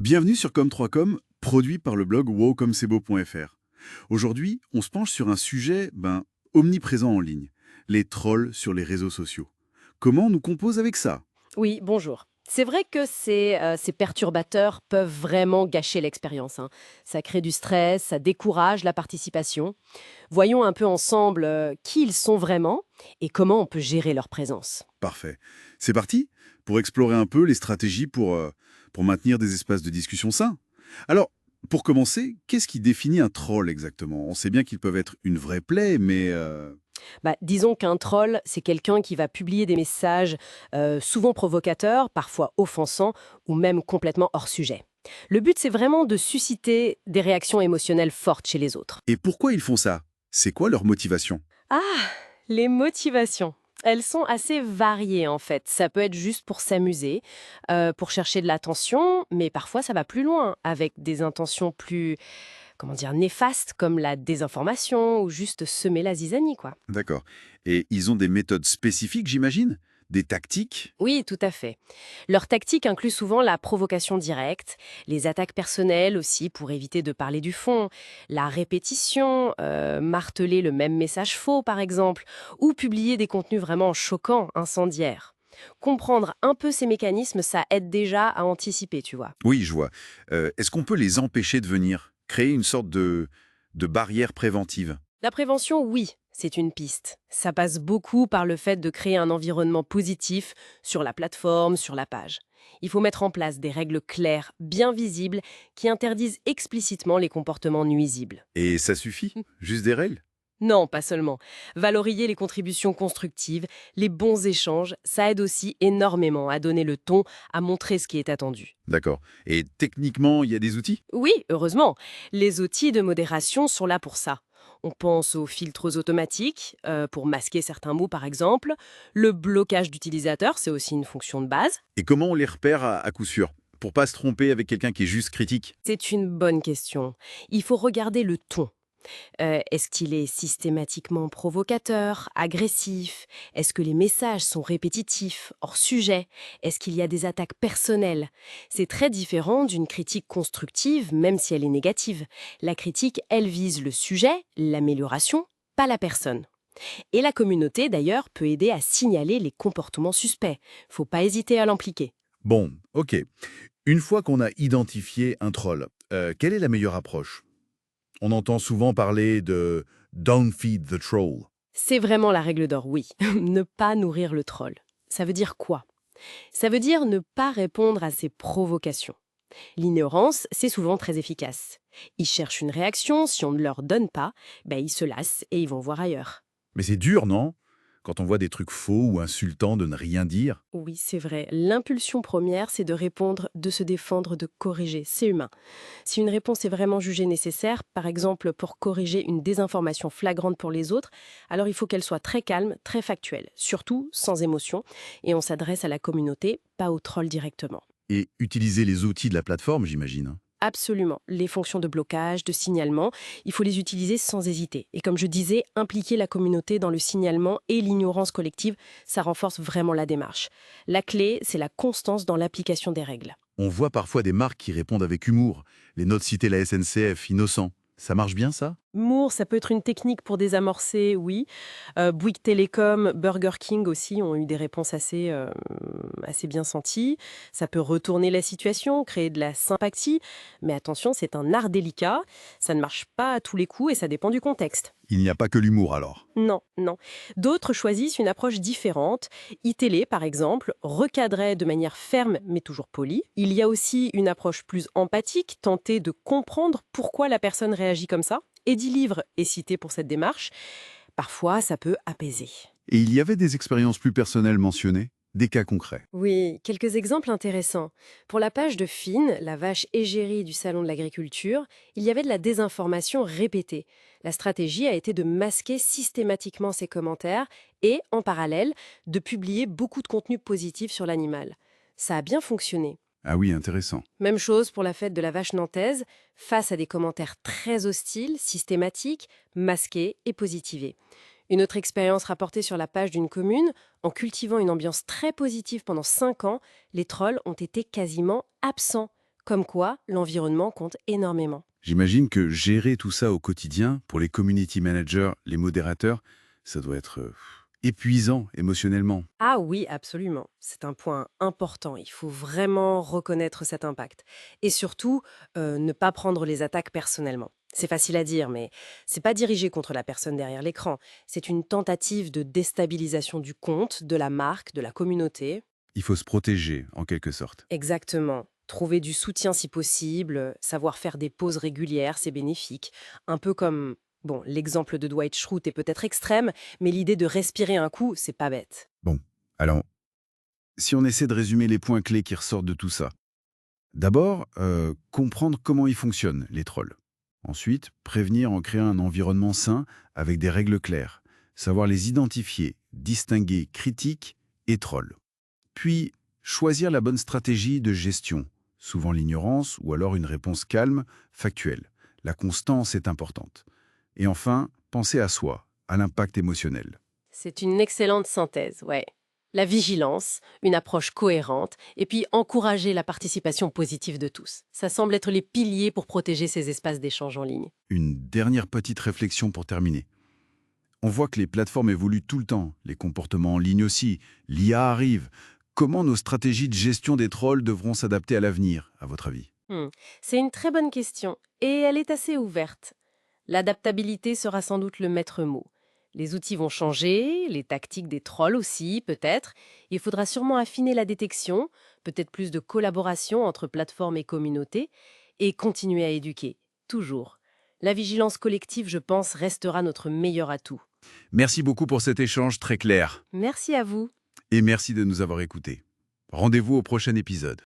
Bienvenue sur com3com, produit par le blog wowcomsebo.fr. Aujourd'hui, on se penche sur un sujet omniprésent en ligne, les trolls sur les réseaux sociaux. Comment on nous compose avec ça? Oui, bonjour. C'est vrai que ces perturbateurs peuvent vraiment gâcher l'expérience, hein. Ça crée du stress, ça décourage la participation. Voyons un peu ensemble qui ils sont vraiment et comment on peut gérer leur présence. Parfait. C'est parti pour explorer un peu les stratégies pour maintenir des espaces de discussion sains. Alors, pour commencer, qu'est-ce qui définit un troll exactement? On sait bien qu'ils peuvent être une vraie plaie, mais... Disons qu'un troll, c'est quelqu'un qui va publier des messages souvent provocateurs, parfois offensants ou même complètement hors sujet. Le but, c'est vraiment de susciter des réactions émotionnelles fortes chez les autres. Et pourquoi ils font ça? C'est quoi leur motivation? Ah, les motivations. Elles sont assez variées en fait. Ça peut être juste pour s'amuser, pour chercher de l'attention, mais parfois ça va plus loin, avec des intentions plus, comment dire, néfastes, comme la désinformation ou juste semer la zizanie, quoi. D'accord. Et ils ont des méthodes spécifiques, j'imagine? Des tactiques? Oui, tout à fait. Leur tactique inclut souvent la provocation directe, les attaques personnelles aussi pour éviter de parler du fond, la répétition, marteler le même message faux par exemple, ou publier des contenus vraiment choquants, incendiaires. Comprendre un peu ces mécanismes, ça aide déjà à anticiper, tu vois. Oui, je vois. Est-ce qu'on peut les empêcher de venir? Créer une sorte de barrière préventive? La prévention, oui, c'est une piste. Ça passe beaucoup par le fait de créer un environnement positif sur la plateforme, sur la page. Il faut mettre en place des règles claires, bien visibles, qui interdisent explicitement les comportements nuisibles. Et ça suffit? Juste des règles? Non, pas seulement. Valoriser les contributions constructives, les bons échanges, ça aide aussi énormément à donner le ton, à montrer ce qui est attendu. D'accord. Et techniquement, il y a des outils? Oui, heureusement, les outils de modération sont là pour ça. On pense aux filtres automatiques, pour masquer certains mots par exemple. Le blocage d'utilisateurs, c'est aussi une fonction de base. Et comment on les repère à coup sûr? Pour pas se tromper avec quelqu'un qui est juste critique? C'est une bonne question. Il faut regarder le ton. Est-ce qu'il est systématiquement provocateur, agressif? Est-ce que les messages sont répétitifs, hors sujet? Est-ce qu'il y a des attaques personnelles? C'est très différent d'une critique constructive, même si elle est négative. La critique, elle vise le sujet, l'amélioration, pas la personne. Et la communauté, d'ailleurs, peut aider à signaler les comportements suspects. Faut pas hésiter à l'impliquer. Bon, ok. Une fois qu'on a identifié un troll, quelle est la meilleure approche? On entend souvent parler de «don't feed the troll». C'est vraiment la règle d'or, oui. Ne pas nourrir le troll. Ça veut dire quoi? Ça veut dire ne pas répondre à ses provocations. L'ignorance, c'est souvent très efficace. Ils cherchent une réaction, si on ne leur donne pas, ils se lassent et ils vont voir ailleurs. Mais c'est dur, non? Quand on voit des trucs faux ou insultants de ne rien dire. Oui, c'est vrai. L'impulsion première, c'est de répondre, de se défendre, de corriger. C'est humain. Si une réponse est vraiment jugée nécessaire, par exemple pour corriger une désinformation flagrante pour les autres, alors il faut qu'elle soit très calme, très factuelle, surtout sans émotion, et on s'adresse à la communauté, pas au troll directement. Et utiliser les outils de la plateforme, j'imagine, hein. Absolument. Les fonctions de blocage, de signalement, il faut les utiliser sans hésiter. Et comme je disais, impliquer la communauté dans le signalement et l'ignorance collective, ça renforce vraiment la démarche. La clé, c'est la constance dans l'application des règles. On voit parfois des marques qui répondent avec humour. Les notes citées la SNCF, innocent. Ça marche bien, ça? Moore, ça peut être une technique pour désamorcer, oui. Bouygues Télécom, Burger King aussi ont eu des réponses assez bien senties. Ça peut retourner la situation, créer de la sympathie. Mais attention, c'est un art délicat. Ça ne marche pas à tous les coups et ça dépend du contexte. Il n'y a pas que l'humour, alors. Non, non. D'autres choisissent une approche différente. iTélé, par exemple, recadrait de manière ferme mais toujours polie. Il y a aussi une approche plus empathique, tenter de comprendre pourquoi la personne réagit comme ça. Livre est cité pour cette démarche. Parfois, ça peut apaiser. Et il y avait des expériences plus personnelles mentionnées? Des cas concrets? Oui, quelques exemples intéressants. Pour la page de Fine, la vache égérie du Salon de l'Agriculture, il y avait de la désinformation répétée. La stratégie a été de masquer systématiquement ces commentaires et, en parallèle, de publier beaucoup de contenu positif sur l'animal. Ça a bien fonctionné. Ah oui, intéressant. Même chose pour la fête de la vache nantaise, face à des commentaires très hostiles, systématiques, masqués et positivés. Une autre expérience rapportée sur la page d'une commune, en cultivant une ambiance très positive pendant 5 ans, les trolls ont été quasiment absents. Comme quoi, l'environnement compte énormément. J'imagine que gérer tout ça au quotidien, pour les community managers, les modérateurs, ça doit être épuisant émotionnellement. Ah oui, absolument. C'est un point important. Il faut vraiment reconnaître cet impact. Et surtout, ne pas prendre les attaques personnellement. C'est facile à dire, mais c'est pas dirigé contre la personne derrière l'écran. C'est une tentative de déstabilisation du compte, de la marque, de la communauté. Il faut se protéger, en quelque sorte. Exactement. Trouver du soutien si possible, savoir faire des pauses régulières, c'est bénéfique. Un peu comme, bon, l'exemple de Dwight Schrute est peut-être extrême, mais l'idée de respirer un coup, c'est pas bête. Bon, alors, si on essaie de résumer les points clés qui ressortent de tout ça. D'abord, comprendre comment ils fonctionnent, les trolls. Ensuite, prévenir en créant un environnement sain avec des règles claires. Savoir les identifier, distinguer critiques et trolls. Puis, choisir la bonne stratégie de gestion, souvent l'ignorance ou alors une réponse calme, factuelle. La constance est importante. Et enfin, penser à soi, à l'impact émotionnel. C'est une excellente synthèse, ouais. La vigilance, une approche cohérente, et puis encourager la participation positive de tous. Ça semble être les piliers pour protéger ces espaces d'échange en ligne. Une dernière petite réflexion pour terminer. On voit que les plateformes évoluent tout le temps, les comportements en ligne aussi, l'IA arrive. Comment nos stratégies de gestion des trolls devront s'adapter à l'avenir, à votre avis? Hmm. C'est une très bonne question, et elle est assez ouverte. L'adaptabilité sera sans doute le maître mot. Les outils vont changer, les tactiques des trolls aussi, peut-être. Il faudra sûrement affiner la détection, peut-être plus de collaboration entre plateformes et communautés, et continuer à éduquer, toujours. La vigilance collective, je pense, restera notre meilleur atout. Merci beaucoup pour cet échange très clair. Merci à vous. Et merci de nous avoir écoutés. Rendez-vous au prochain épisode.